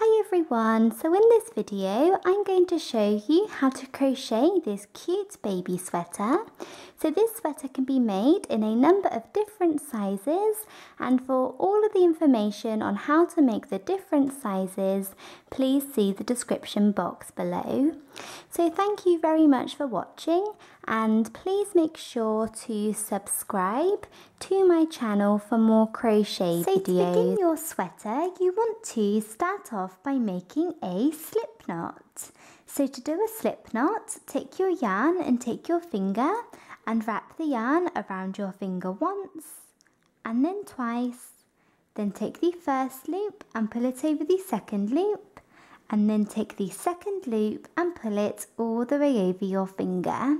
Hi everyone, so in this video I'm going to show you how to crochet this cute baby sweater. So this sweater can be made in a number of different sizes, and for all of the information on how to make the different sizes, please see the description box below. So thank you very much for watching, and please make sure to subscribe to my channel for more crochet videos. So to begin your sweater, you want to start off by making a slip knot. So to do a slip knot, take your yarn and take your finger and wrap the yarn around your finger once and then twice. Then take the first loop and pull it over the second loop, and then take the second loop and pull it all the way over your finger.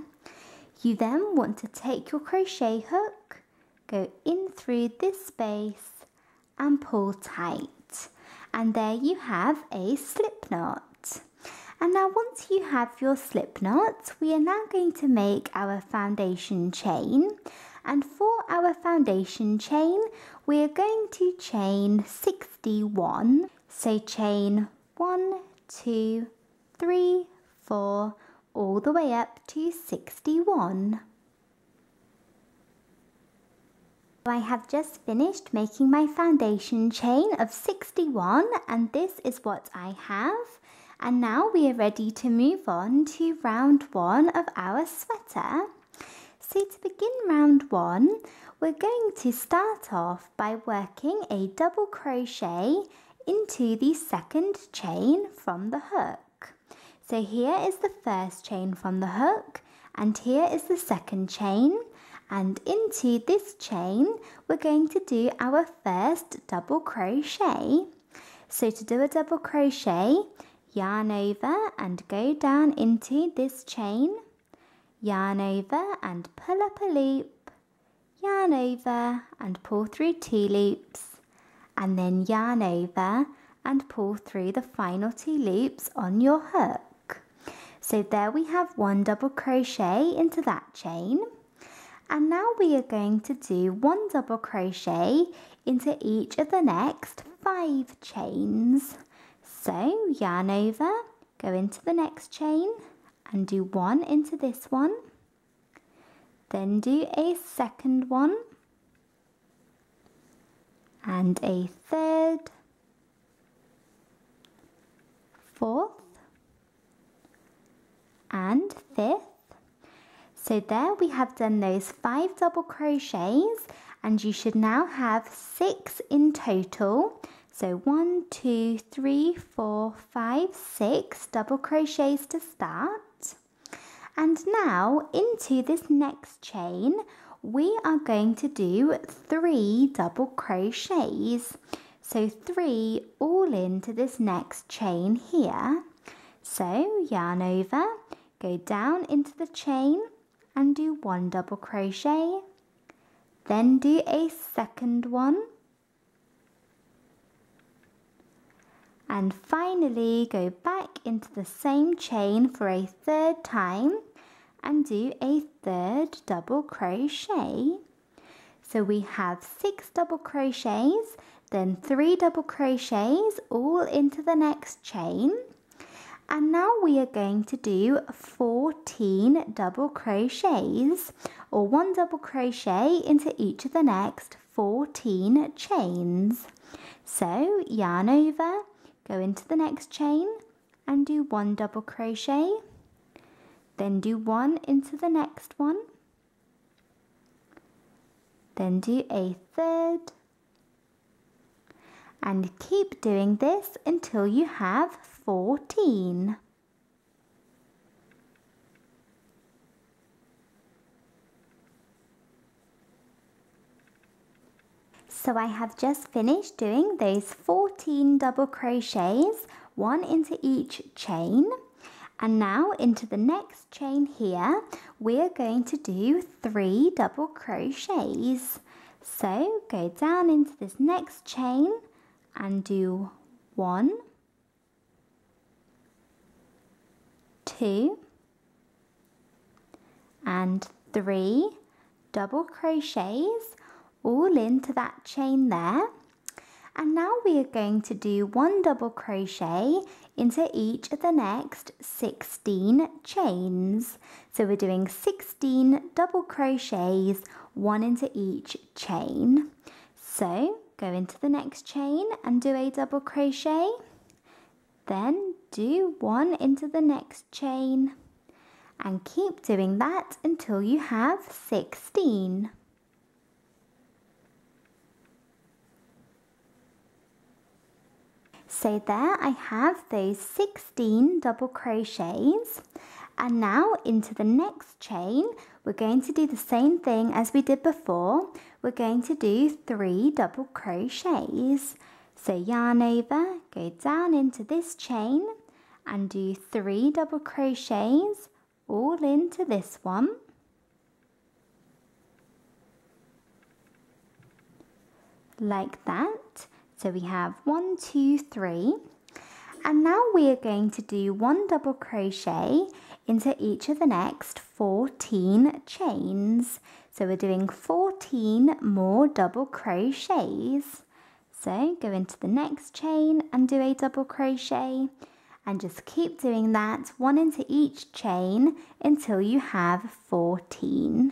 You then want to take your crochet hook, go in through this space and pull tight, and there you have a slip knot. And now once you have your slip knot, we are now going to make our foundation chain. And for our foundation chain, we are going to chain 61. So chain 1, 2, 3, 4, all the way up to 61. I have just finished making my foundation chain of 61, and this is what I have. And now we are ready to move on to round 1 of our sweater. So to begin round 1, we're going to start off by working a double crochet into the second chain from the hook. So here is the first chain from the hook, and here is the second chain, and into this chain we're going to do our first double crochet. So to do a double crochet, yarn over and go down into this chain, yarn over and pull up a loop, yarn over and pull through 2 loops, and then yarn over and pull through the final 2 loops on your hook. So there we have 1 double crochet into that chain, and now we are going to do 1 double crochet into each of the next 5 chains. So yarn over, go into the next chain and do 1 into this one, then do a second one and a third, fourth and fifth. So there we have done those 5 double crochets, and you should now have 6 in total. So 1, 2, 3, 4, 5, 6 double crochets to start. And now into this next chain, we are going to do 3 double crochets. So 3 all into this next chain here. So yarn over, go down into the chain and do 1 double crochet, then do a second one, and finally go back into the same chain for a third time and do a third double crochet. So we have 6 double crochets, then 3 double crochets all into the next chain. And now we are going to do 14 double crochets, or 1 double crochet into each of the next 14 chains. So yarn over, go into the next chain and do 1 double crochet, then do 1 into the next one, then do a third, and keep doing this until you have 14. So I have just finished doing those 14 double crochets, 1 into each chain, and now into the next chain here we are going to do 3 double crochets. So go down into this next chain and do 1, 2 and 3 double crochets all into that chain there. And now we are going to do 1 double crochet into each of the next 16 chains. So we're doing 16 double crochets, 1 into each chain. So go into the next chain and do a double crochet, then do 1 into the next chain, and keep doing that until you have 16. So there I have those 16 double crochets, and now into the next chain we're going to do the same thing as we did before. We're going to do 3 double crochets. So yarn over, go down into this chain and do 3 double crochets all into this one. Like that. So we have 1, 2, 3. And now we are going to do 1 double crochet into each of the next 14 chains. So we're doing 14 more double crochets. So go into the next chain and do a double crochet, and just keep doing that, 1 into each chain until you have 14.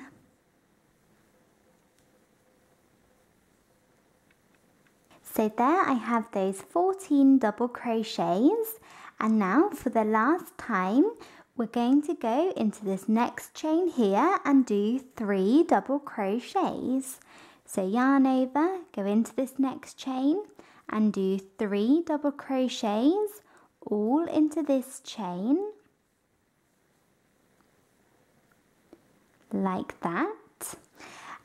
So there I have those 14 double crochets, and now for the last time we're going to go into this next chain here and do 3 double crochets. So yarn over, go into this next chain and do 3 double crochets all into this chain, like that.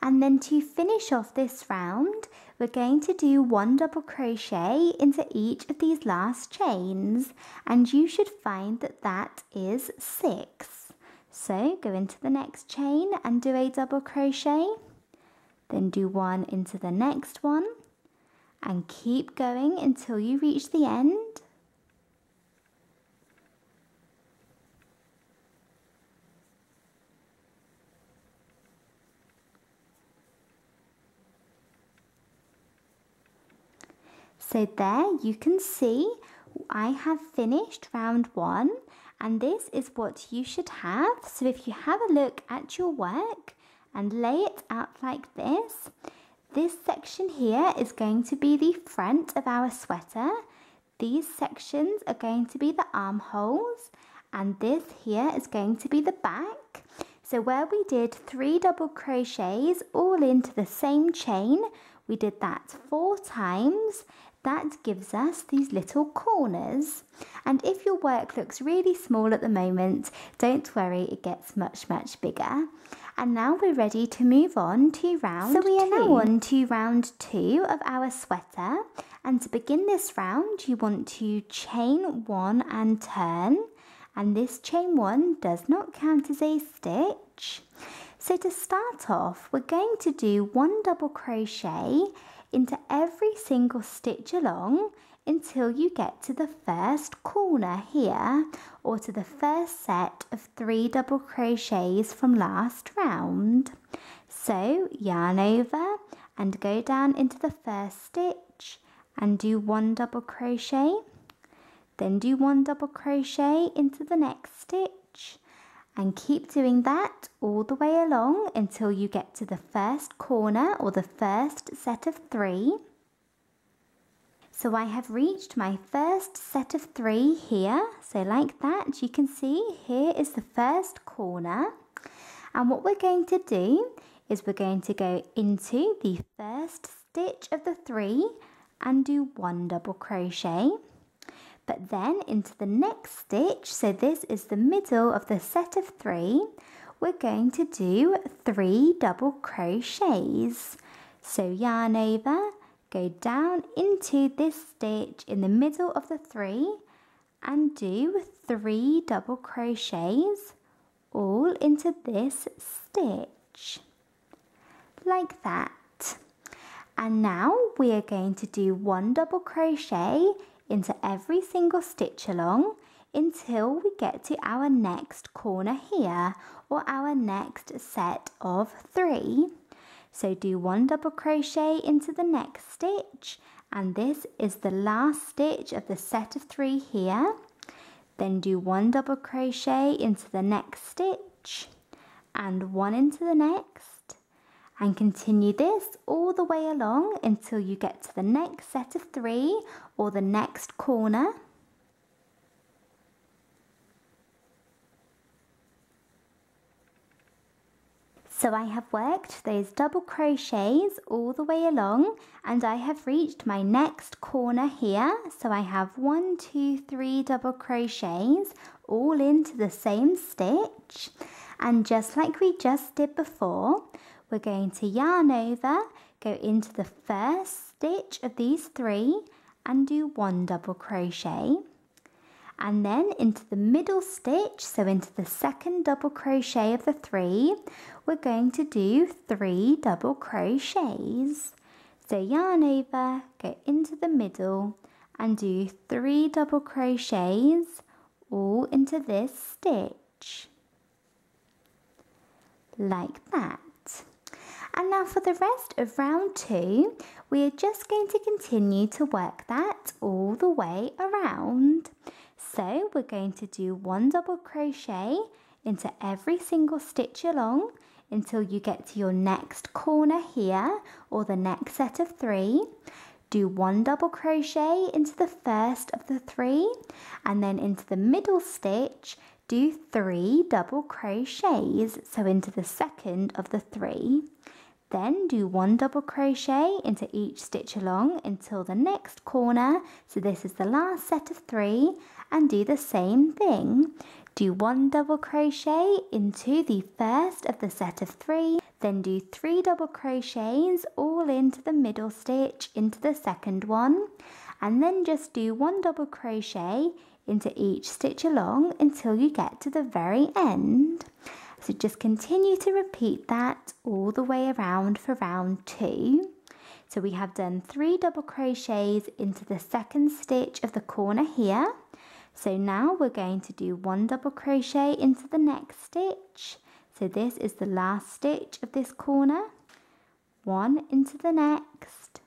And then to finish off this round, we're going to do 1 double crochet into each of these last chains, and you should find that that is 6. So go into the next chain and do a double crochet, then do 1 into the next one, and keep going until you reach the end. So there you can see I have finished round 1, and this is what you should have. So if you have a look at your work and lay it out like this section here is going to be the front of our sweater. These sections are going to be the armholes, and this here is going to be the back. So where we did 3 double crochets all into the same chain, we did that 4 times. That gives us these little corners. And if your work looks really small at the moment, don't worry, it gets much, much bigger. And now we're ready to move on to round 2. So we are now on to round 2 of our sweater. And to begin this round, you want to chain 1 and turn. And this chain 1 does not count as a stitch. So to start off, we're going to do 1 double crochet into every single stitch along until you get to the first corner here, or to the first set of 3 double crochets from last round. So yarn over and go down into the first stitch and do 1 double crochet, then do 1 double crochet into the next stitch, and keep doing that all the way along until you get to the first corner or the first set of 3. So I have reached my first set of 3 here. So like that, you can see here is the first corner. And what we're going to do is we're going to go into the first stitch of the 3 and do 1 double crochet. But then into the next stitch, so this is the middle of the set of 3, we're going to do 3 double crochets. So yarn over, go down into this stitch in the middle of the 3 and do 3 double crochets all into this stitch, like that. And now we are going to do 1 double crochet into every single stitch along until we get to our next corner here, or our next set of 3. So do 1 double crochet into the next stitch and this is the last stitch of the set of 3 here. Then do 1 double crochet into the next stitch and 1 into the next, and continue this all the way along until you get to the next set of 3 or the next corner. So I have worked those double crochets all the way along, and I have reached my next corner here. So I have 1, 2, 3 double crochets all into the same stitch. And just like we just did before, we're going to yarn over, go into the first stitch of these 3 and do 1 double crochet. And then into the middle stitch, so into the second double crochet of the 3, we're going to do 3 double crochets. So yarn over, go into the middle and do 3 double crochets all into this stitch, like that. And now for the rest of round 2, we are just going to continue to work that all the way around. So we're going to do 1 double crochet into every single stitch along until you get to your next corner here or the next set of 3. Do 1 double crochet into the first of the 3, and then into the middle stitch do 3 double crochets, so into the second of the 3. Then do 1 double crochet into each stitch along until the next corner, so this is the last set of 3, and do the same thing. Do 1 double crochet into the first of the set of 3, then do 3 double crochets all into the middle stitch into the second one, and then just do 1 double crochet into each stitch along until you get to the very end. So just continue to repeat that all the way around for round 2. So we have done 3 double crochets into the second stitch of the corner here. So now we're going to do 1 double crochet into the next stitch. So this is the last stitch of this corner. 1 into the next,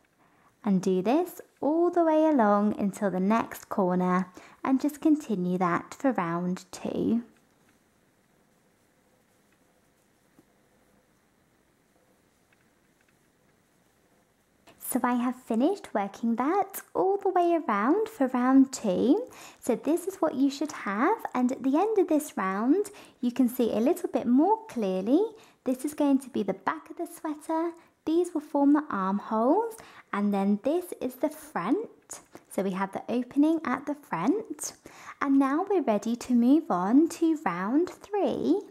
and do this all the way along until the next corner, and just continue that for round 2. So I have finished working that all the way around for round 2. So this is what you should have, and at the end of this round you can see a little bit more clearly. This is going to be the back of the sweater, these will form the armholes, and then this is the front. So we have the opening at the front, and now we're ready to move on to round 3.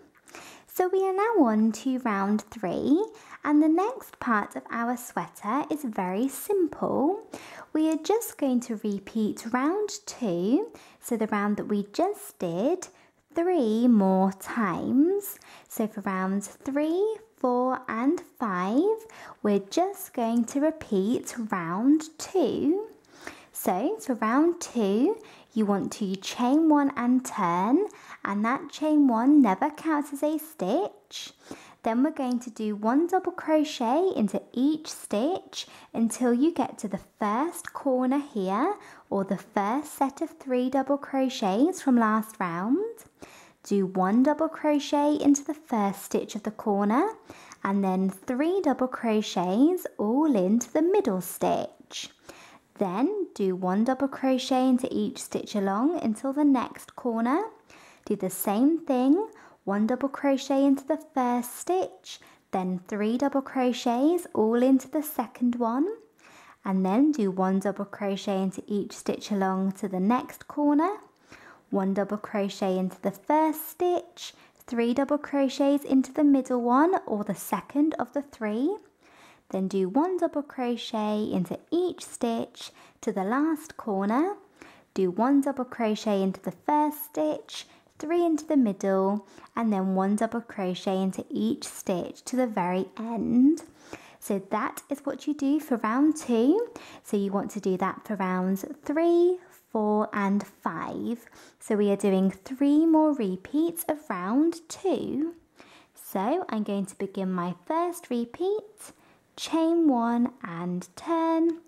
So we are now on to round 3, and the next part of our sweater is very simple. We are just going to repeat round 2, so the round that we just did, 3 more times. So for rounds 3, 4 and 5, we're just going to repeat round 2. So for round 2, you want to chain 1 and turn, and that chain 1 never counts as a stitch. Then we're going to do 1 double crochet into each stitch until you get to the first corner here, or the first set of 3 double crochets from last round. Do 1 double crochet into the first stitch of the corner, and then 3 double crochets all into the middle stitch. Then do 1 double crochet into each stitch along until the next corner. Do the same thing, 1 double crochet into the first stitch, then 3 double crochets all into the second one, and then do 1 double crochet into each stitch along to the next corner, 1 double crochet into the first stitch, 3 double crochets into the middle one or the second of the 3, then do 1 double crochet into each stitch to the last corner, do 1 double crochet into the first stitch, 3 into the middle, and then 1 double crochet into each stitch to the very end. So that is what you do for round 2. So you want to do that for rounds 3, 4 and 5. So we are doing 3 more repeats of round 2. So I'm going to begin my first repeat, chain 1 and turn,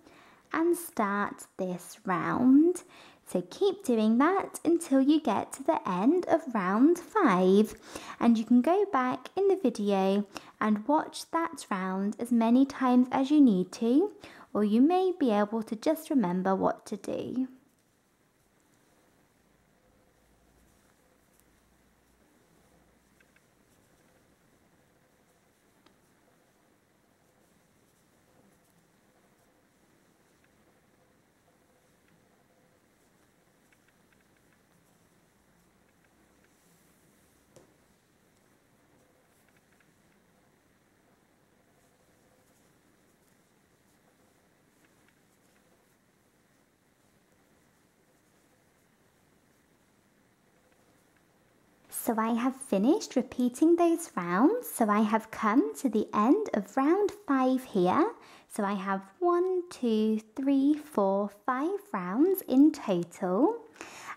and start this round. So keep doing that until you get to the end of round 5, and you can go back in the video and watch that round as many times as you need to, or you may be able to just remember what to do. So I have finished repeating those rounds. So I have come to the end of round 5 here. So I have 1, 2, 3, 4, 5 rounds in total.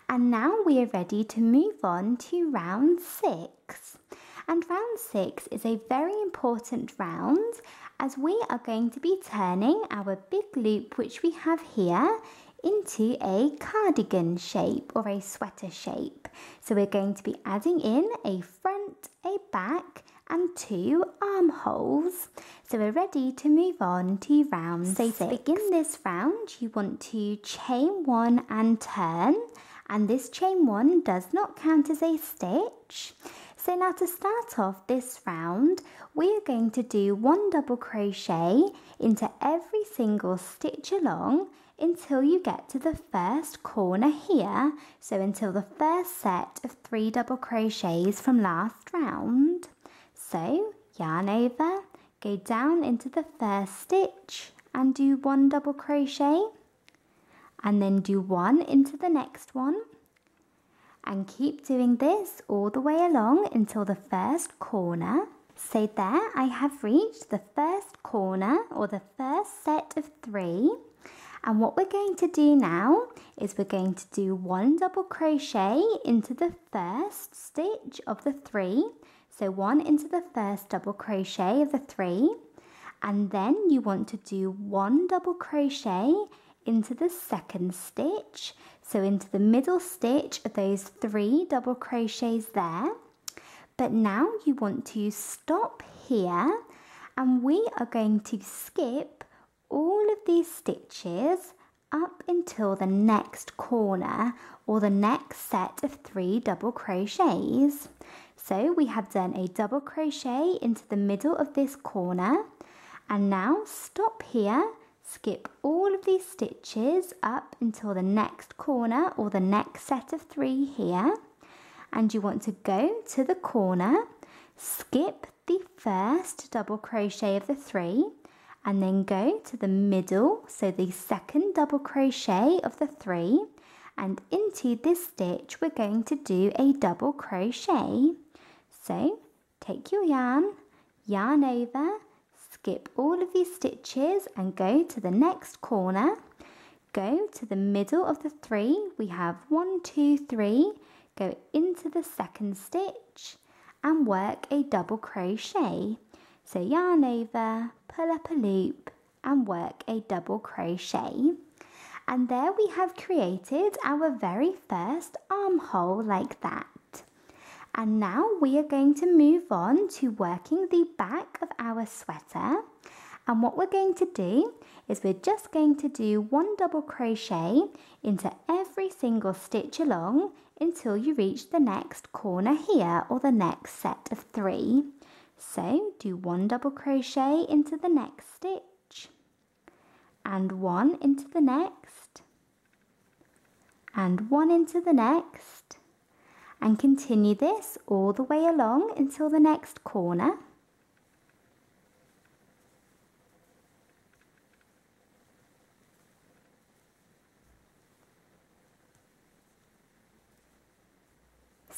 And now we are ready to move on to round 6. And round 6 is a very important round, as we are going to be turning our big loop, which we have here, into a cardigan shape or a sweater shape. So we're going to be adding in a front, a back and 2 armholes. So we're ready to move on to round 6. To begin this round, you want to chain 1 and turn, and this chain 1 does not count as a stitch. So now to start off this round, we are going to do 1 double crochet into every single stitch along until you get to the first corner here, so until the first set of 3 double crochets from last round. So yarn over, go down into the first stitch and do 1 double crochet, and then do 1 into the next one, and keep doing this all the way along until the first corner. So there I have reached the first corner, or the first set of 3. And what we're going to do now is we're going to do 1 double crochet into the first stitch of the 3. So 1 into the first double crochet of the 3. And then you want to do 1 double crochet into the second stitch. So into the middle stitch of those 3 double crochets there. But now you want to stop here, and we are going to skip all of these stitches up until the next corner, or the next set of 3 double crochets. So we have done a double crochet into the middle of this corner, and now stop here, skip all of these stitches up until the next corner, or the next set of 3 here, and you want to go to the corner, skip the first double crochet of the 3, and then go to the middle, so the second double crochet of the 3, and into this stitch we're going to do a double crochet. So take your yarn, yarn over, skip all of these stitches and go to the next corner, go to the middle of the 3, we have 1, 2, 3, go into the second stitch and work a double crochet. So yarn over, pull up a loop and work a double crochet. And there we have created our very first armhole like that. And now we are going to move on to working the back of our sweater. And what we're going to do is we're just going to do 1 double crochet into every single stitch along until you reach the next corner here, or the next set of 3. So do 1 double crochet into the next stitch, and 1 into the next, and 1 into the next, and continue this all the way along until the next corner.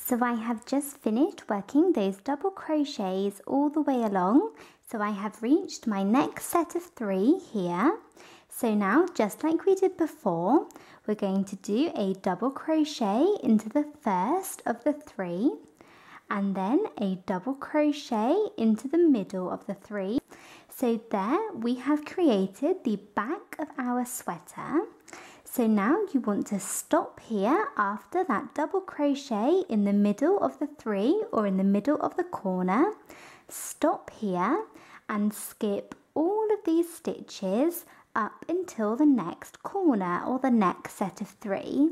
So I have just finished working those double crochets all the way along. So I have reached my next set of 3 here. So now, just like we did before, we're going to do a double crochet into the first of the 3, and then a double crochet into the middle of the 3. So there we have created the back of our sweater. So now you want to stop here after that double crochet in the middle of the 3 or in the middle of the corner. Stop here and skip all of these stitches up until the next corner or the next set of 3.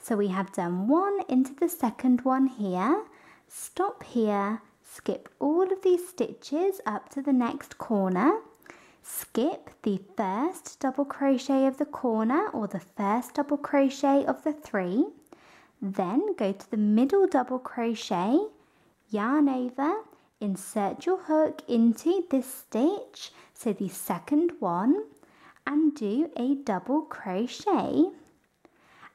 So we have done 1 into the second one here. Stop here, skip all of these stitches up to the next corner. Skip the first double crochet of the corner or the first double crochet of the 3. Then go to the middle double crochet, yarn over, insert your hook into this stitch, so the second one, and do a double crochet.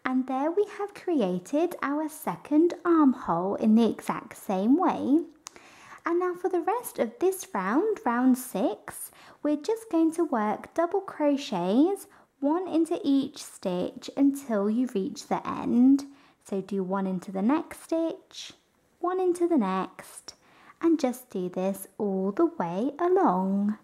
And there we have created our second armhole in the exact same way. And now for the rest of this round, round 6, we're just going to work double crochets, 1 into each stitch until you reach the end. So do 1 into the next stitch, 1 into the next, and just do this all the way along.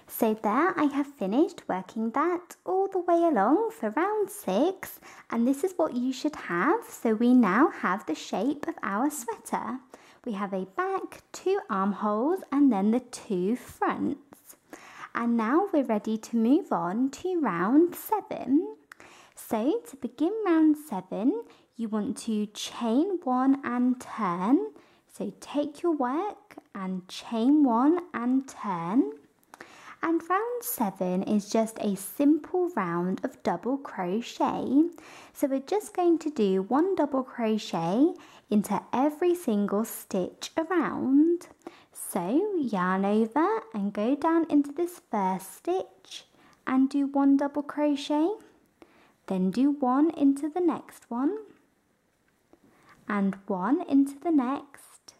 So there I have finished working that all the way along for round 6, and this is what you should have. So we now have the shape of our sweater. We have a back, 2 armholes, and then the 2 fronts. And now we're ready to move on to round 7. So to begin round 7, you want to chain 1 and turn. So take your work and chain 1 and turn. And round 7 is just a simple round of double crochet. So we're just going to do 1 double crochet into every single stitch around. So yarn over and go down into this first stitch and do 1 double crochet. Then do 1 into the next one and 1 into the next.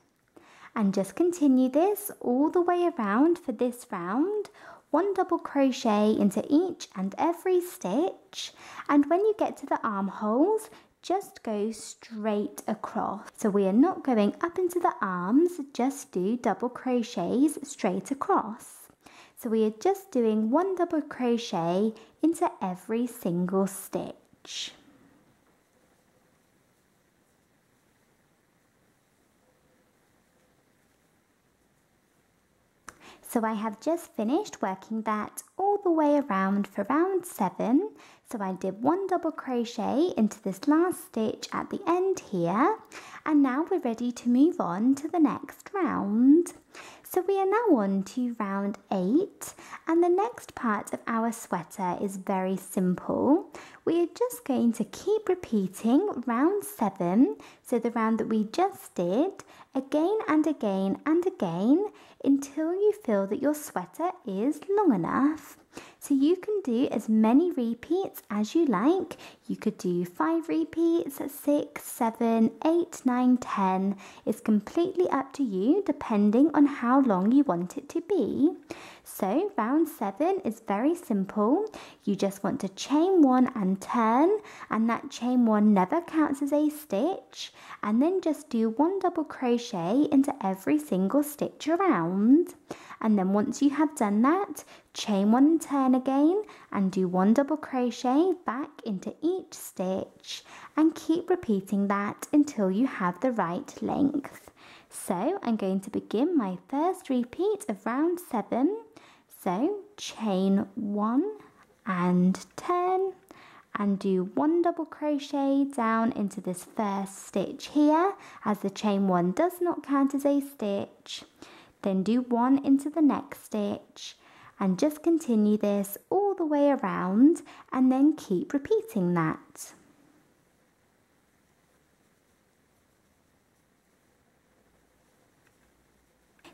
And just continue this all the way around for this round. 1 double crochet into each and every stitch, and when you get to the armholes, just go straight across. So we are not going up into the arms, just do double crochets straight across. So we are just doing 1 double crochet into every single stitch. So I have just finished working that all the way around for round 7. So I did 1 double crochet into this last stitch at the end here, and now we're ready to move on to the next round. So we are now on to round 8, and the next part of our sweater is very simple. We are just going to keep repeating round 7, so the round that we just did, again and again and again, until you feel that your sweater is long enough. So you can do as many repeats as you like. You could do 5 repeats, 6, 7, 8, 9, 10. It's completely up to you depending on how long you want it to be. So round 7 is very simple. You just want to chain 1 and turn, and that chain 1 never counts as a stitch, and then just do 1 double crochet into every single stitch around. And then once you have done that, chain 1 and turn again and do 1 double crochet back into each stitch, and keep repeating that until you have the right length. So I'm going to begin my first repeat of round 7. So chain 1 and turn and do 1 double crochet down into this first stitch here, as the chain 1 does not count as a stitch. Then do 1 into the next stitch, and just continue this all the way around, and then keep repeating that.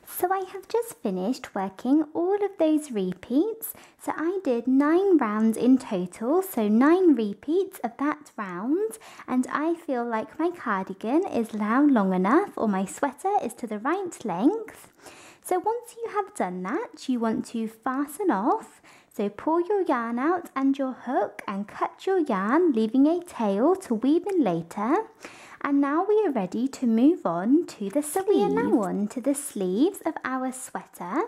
So I have just finished working all of those repeats. So I did 9 rounds in total, so 9 repeats of that round, and I feel like my cardigan is now long enough, or my sweater is to the right length. So once you have done that, you want to fasten off. So pull your yarn out and your hook and cut your yarn, leaving a tail to weave in later. And now we are ready to move on to the sleeves. So we are now on to the sleeves of our sweater.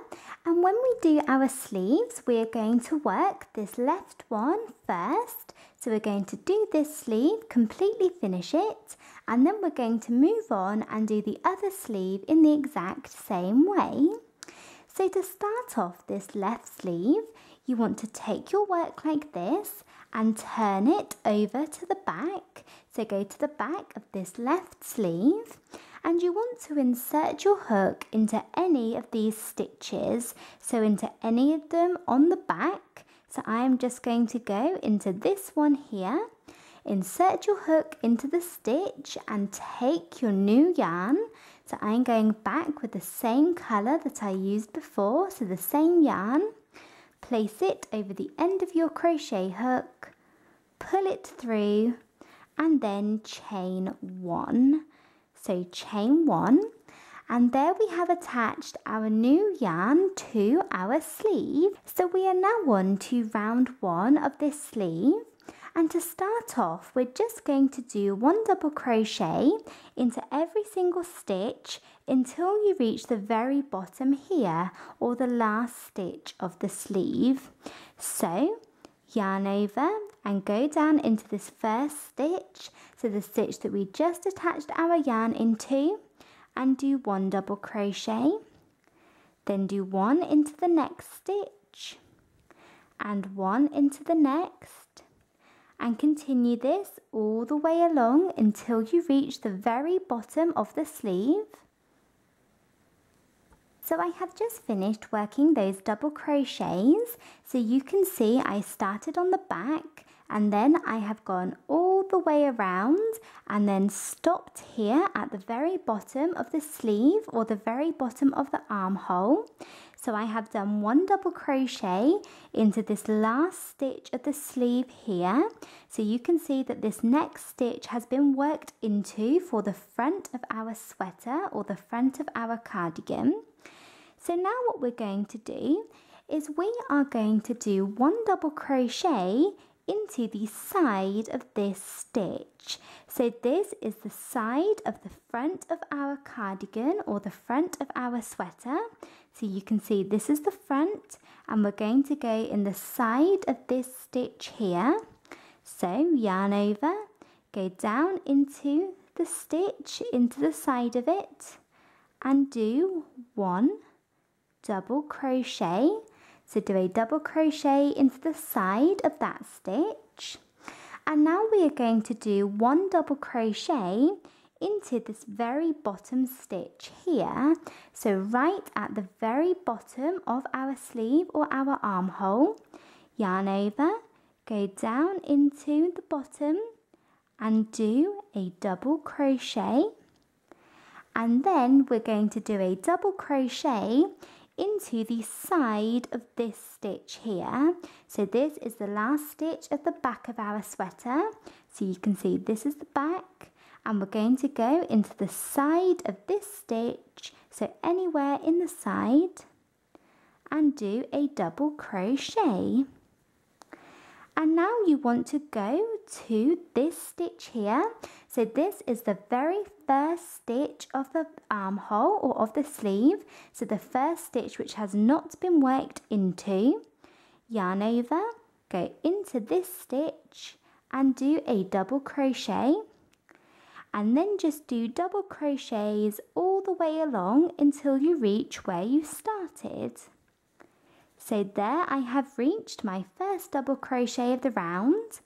And when we do our sleeves, we are going to work this left one first. So we're going to do this sleeve, completely finish it, and then we're going to move on and do the other sleeve in the exact same way. So to start off this left sleeve, you want to take your work like this and turn it over to the back. So go to the back of this left sleeve and you want to insert your hook into any of these stitches. So into any of them on the back. So I am just going to go into this one here. Insert your hook into the stitch and take your new yarn. So I'm going back with the same colour that I used before, so the same yarn. Place it over the end of your crochet hook, pull it through and then chain 1. So chain 1 and there we have attached our new yarn to our sleeve. So we are now on to round 1 of this sleeve. And to start off, we're just going to do 1 double crochet into every single stitch until you reach the very bottom here, or the last stitch of the sleeve. So yarn over and go down into this first stitch, so the stitch that we just attached our yarn into, and do 1 double crochet, then do 1 into the next stitch, and 1 into the next. And continue this all the way along until you reach the very bottom of the sleeve. So I have just finished working those double crochets. So you can see I started on the back and then I have gone all the way around and then stopped here at the very bottom of the sleeve, or the very bottom of the armhole. So I have done 1 double crochet into this last stitch of the sleeve here. So you can see that this next stitch has been worked into for the front of our sweater, or the front of our cardigan. So now what we're going to do is we are going to do 1 double crochet into the side of this stitch. So this is the side of the front of our cardigan, or the front of our sweater. So you can see this is the front and we're going to go in the side of this stitch here. So yarn over, go down into the stitch, into the side of it, and do 1 double crochet. So do a double crochet into the side of that stitch. And now we are going to do 1 double crochet into this very bottom stitch here. So right at the very bottom of our sleeve, or our armhole. Yarn over, go down into the bottom and do a double crochet. And then we're going to do a double crochet into the side of this stitch here. So this is the last stitch at the back of our sweater. So you can see this is the back, and we're going to go into the side of this stitch, so anywhere in the side, and do a double crochet. And now you want to go to this stitch here. So this is the very first stitch of the armhole, or of the sleeve. So the first stitch which has not been worked into. Yarn over, go into this stitch and do a double crochet. And then just do double crochets all the way along until you reach where you started. So there I have reached my first double crochet of the round,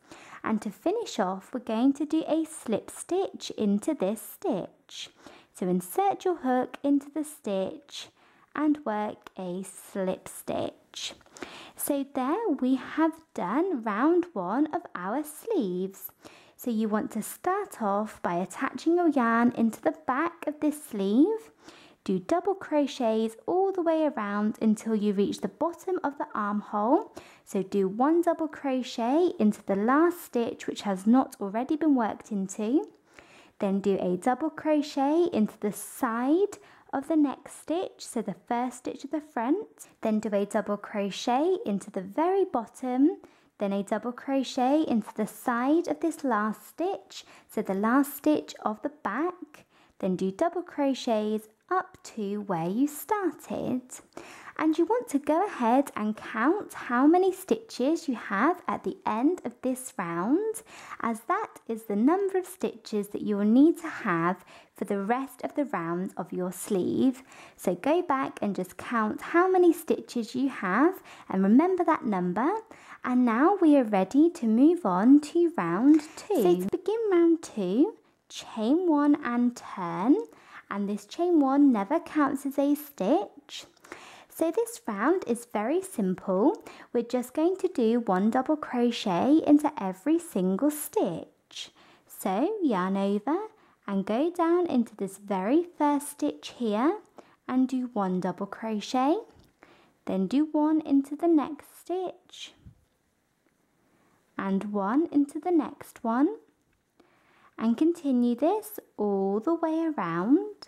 and to finish off we're going to do a slip stitch into this stitch. So insert your hook into the stitch and work a slip stitch. So there we have done round 1 of our sleeves. So you want to start off by attaching your yarn into the back of this sleeve. Do double crochets all the way around until you reach the bottom of the armhole. So do 1 double crochet into the last stitch which has not already been worked into. Then do a double crochet into the side of the next stitch, so the first stitch of the front. Then do a double crochet into the very bottom. then a double crochet into the side of this last stitch, so the last stitch of the back, then do double crochets up to where you started. And you want to go ahead and count how many stitches you have at the end of this round, as that is the number of stitches that you will need to have for the rest of the round of your sleeve. So go back and just count how many stitches you have and remember that number. And now we are ready to move on to round 2. So to begin round 2, chain 1 and turn, and this chain 1 never counts as a stitch. So this round is very simple. We're just going to do 1 double crochet into every single stitch. So yarn over and go down into this very first stitch here and do 1 double crochet, then do 1 into the next stitch and 1 into the next one, and continue this all the way around.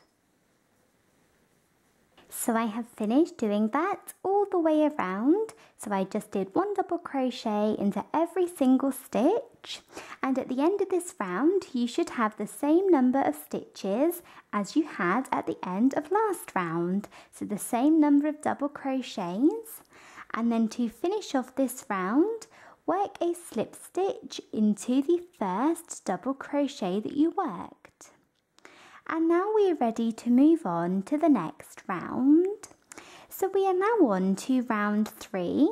So I have finished doing that all the way around. So I just did 1 double crochet into every single stitch, and at the end of this round you should have the same number of stitches as you had at the end of last round, so the same number of double crochets. And then to finish off this round, work a slip stitch into the first double crochet that you worked. And now we are ready to move on to the next round. So we are now on to round 3,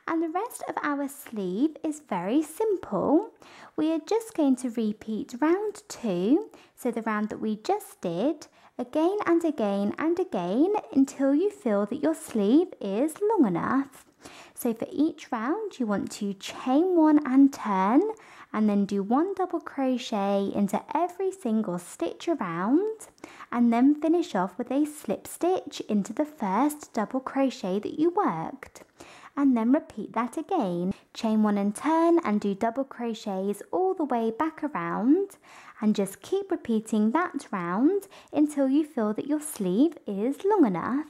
and the rest of our sleeve is very simple. We are just going to repeat round 2, so the round that we just did, again and again and again until you feel that your sleeve is long enough. So for each round you want to chain 1 and turn, and then do 1 double crochet into every single stitch around, and then finish off with a slip stitch into the first double crochet that you worked, and then repeat that again. Chain 1 and turn and do double crochets all the way back around, and just keep repeating that round until you feel that your sleeve is long enough.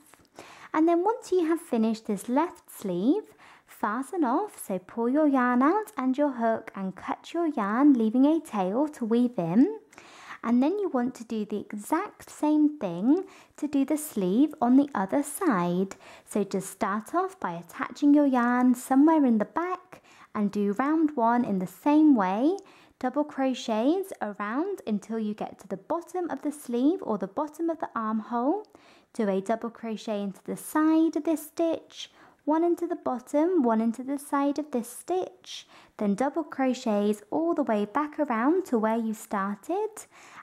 And then once you have finished this left sleeve, fasten off, so pull your yarn out and your hook and cut your yarn, leaving a tail to weave in. And then you want to do the exact same thing to do the sleeve on the other side. So just start off by attaching your yarn somewhere in the back and do round 1 in the same way. Double crochets around until you get to the bottom of the sleeve or the bottom of the armhole. Do a double crochet into the side of this stitch, 1 into the bottom, 1 into the side of this stitch, then double crochets all the way back around to where you started,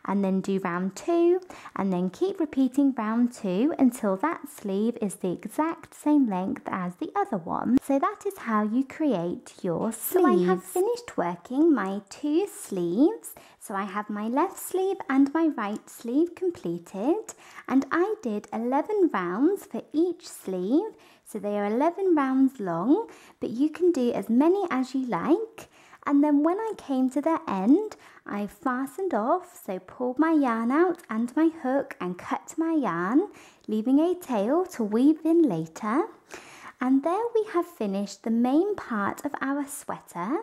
and then do round 2, and then keep repeating round 2 until that sleeve is the exact same length as the other one. So that is how you create your sleeves. So I have finished working my 2 sleeves. So I have my left sleeve and my right sleeve completed, and I did 11 rounds for each sleeve. So they are 11 rounds long, but you can do as many as you like. And then when I came to the end, I fastened off, so pulled my yarn out and my hook and cut my yarn, leaving a tail to weave in later. And there we have finished the main part of our sweater,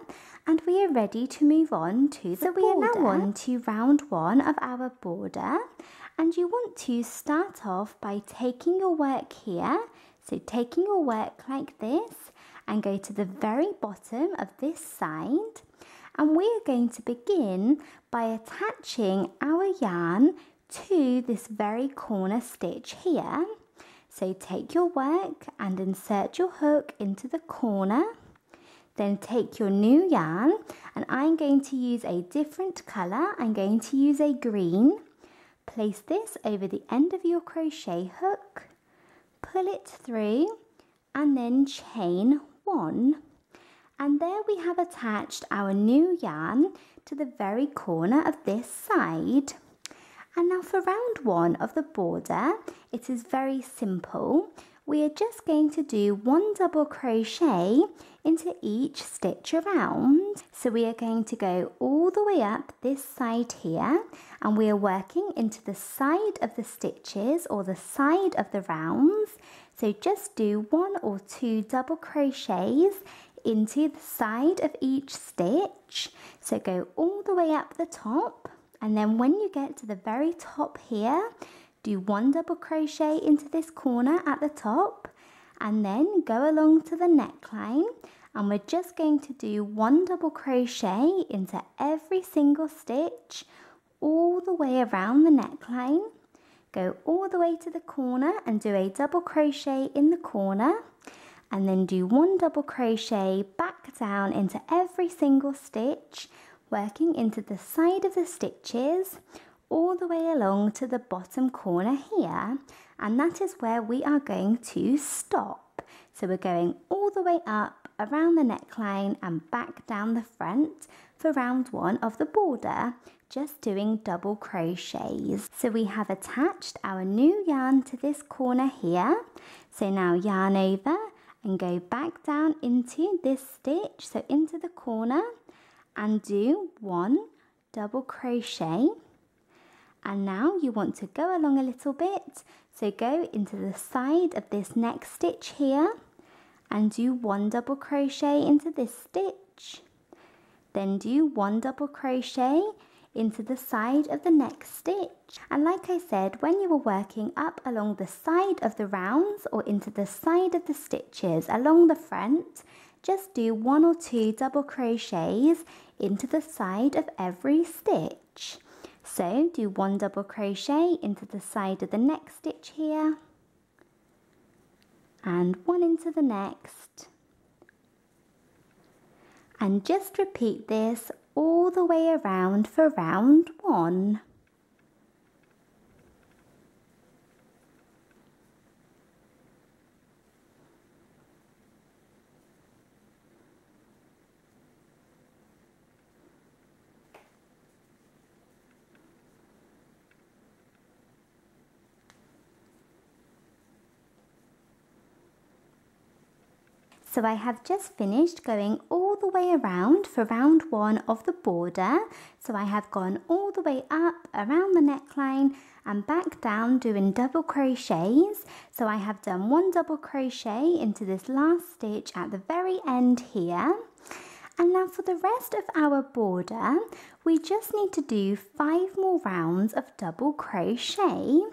and we are ready to move on to the border. So we are now on to round 1 of our border, and you want to start off by taking your work here. So taking your work like this and go to the very bottom of this side, and we are going to begin by attaching our yarn to this very corner stitch here. So take your work and insert your hook into the corner, then take your new yarn, and I'm going to use a different colour. I'm going to use a green. Place this over the end of your crochet hook, pull it through, and then chain 1. And there we have attached our new yarn to the very corner of this side. And now for round 1 of the border, it is very simple. We are just going to do 1 double crochet into each stitch around. So we are going to go all the way up this side here, and we are working into the side of the stitches or the side of the rounds. So just do 1 or 2 double crochets into the side of each stitch. So go all the way up the top, and then when you get to the very top here, do 1 double crochet into this corner at the top, and then go along to the neckline, and we're just going to do 1 double crochet into every single stitch all the way around the neckline. Go all the way to the corner and do a double crochet in the corner, and then do 1 double crochet back down into every single stitch, working into the side of the stitches all the way along to the bottom corner here, and that is where we are going to stop. So we're going all the way up around the neckline and back down the front for round 1 of the border, just doing double crochets. So we have attached our new yarn to this corner here. So now yarn over and go back down into this stitch, so into the corner, and do 1 double crochet. And now you want to go along a little bit, so go into the side of this next stitch here and do 1 double crochet into this stitch, then do 1 double crochet into the side of the next stitch. And like I said, when you are working up along the side of the rounds or into the side of the stitches along the front, just do 1 or 2 double crochets into the side of every stitch. So do 1 double crochet into the side of the next stitch here, and 1 into the next, and just repeat this all the way around for round 1. So I have just finished going all the way around for round 1 of the border. So I have gone all the way up around the neckline and back down doing double crochets. So I have done 1 double crochet into this last stitch at the very end here. And now for the rest of our border, we just need to do 5 more rounds of double crochet.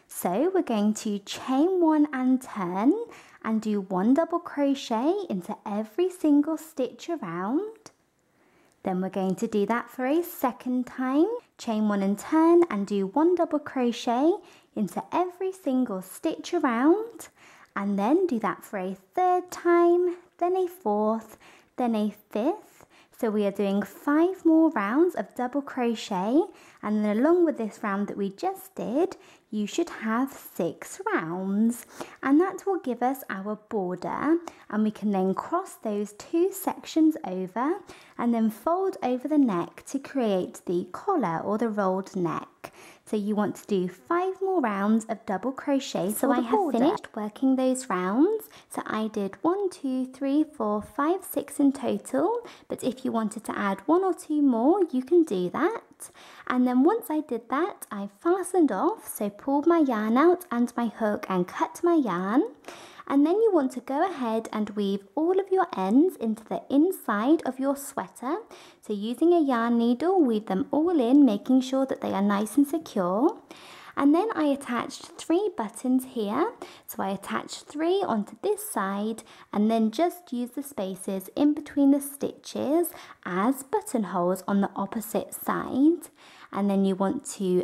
So we're going to chain 1 and turn, and do 1 double crochet into every single stitch around. Then we're going to do that for a second time, chain 1 and turn, and do 1 double crochet into every single stitch around, and then do that for a third time, then a fourth, then a fifth. So we are doing 5 more rounds of double crochet, and then along with this round that we just did, you should have 6 rounds, and that will give us our border, and we can then cross those 2 sections over and then fold over the neck to create the collar or the rolled neck. So you want to do 5 more rounds of double crochet. So I have finished working those rounds. So I did 1, 2, 3, 4, 5, 6 in total, but if you wanted to add 1 or 2 more, you can do that. And then once I did that, I fastened off, so pulled my yarn out and my hook and cut my yarn. And then you want to go ahead and weave all of your ends into the inside of your sweater. So using a yarn needle, weave them all in, making sure that they are nice and secure. And then I attached 3 buttons here. So I attached 3 onto this side, and then just use the spaces in between the stitches as buttonholes on the opposite side. And then you want to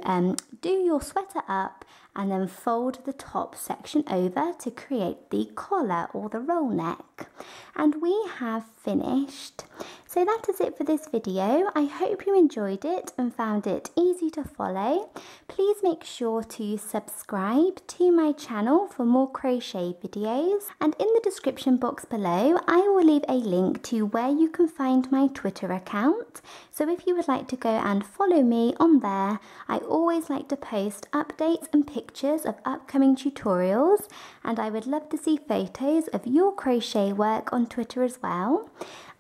do your sweater up and then fold the top section over to create the collar or the roll neck. And we have finished. So that is it for this video. I hope you enjoyed it and found it easy to follow. Please make sure to subscribe to my channel for more crochet videos, and in the description box below I will leave a link to where you can find my Twitter account. So if you would like to go and follow me on there, I always like to post updates and pictures of upcoming tutorials, and I would love to see photos of your crochet work on Twitter as well.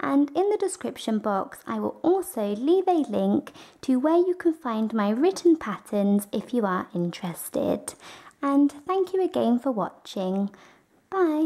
And in the description box I will also leave a link to where you can find my written patterns if you are interested. And thank you again for watching. Bye!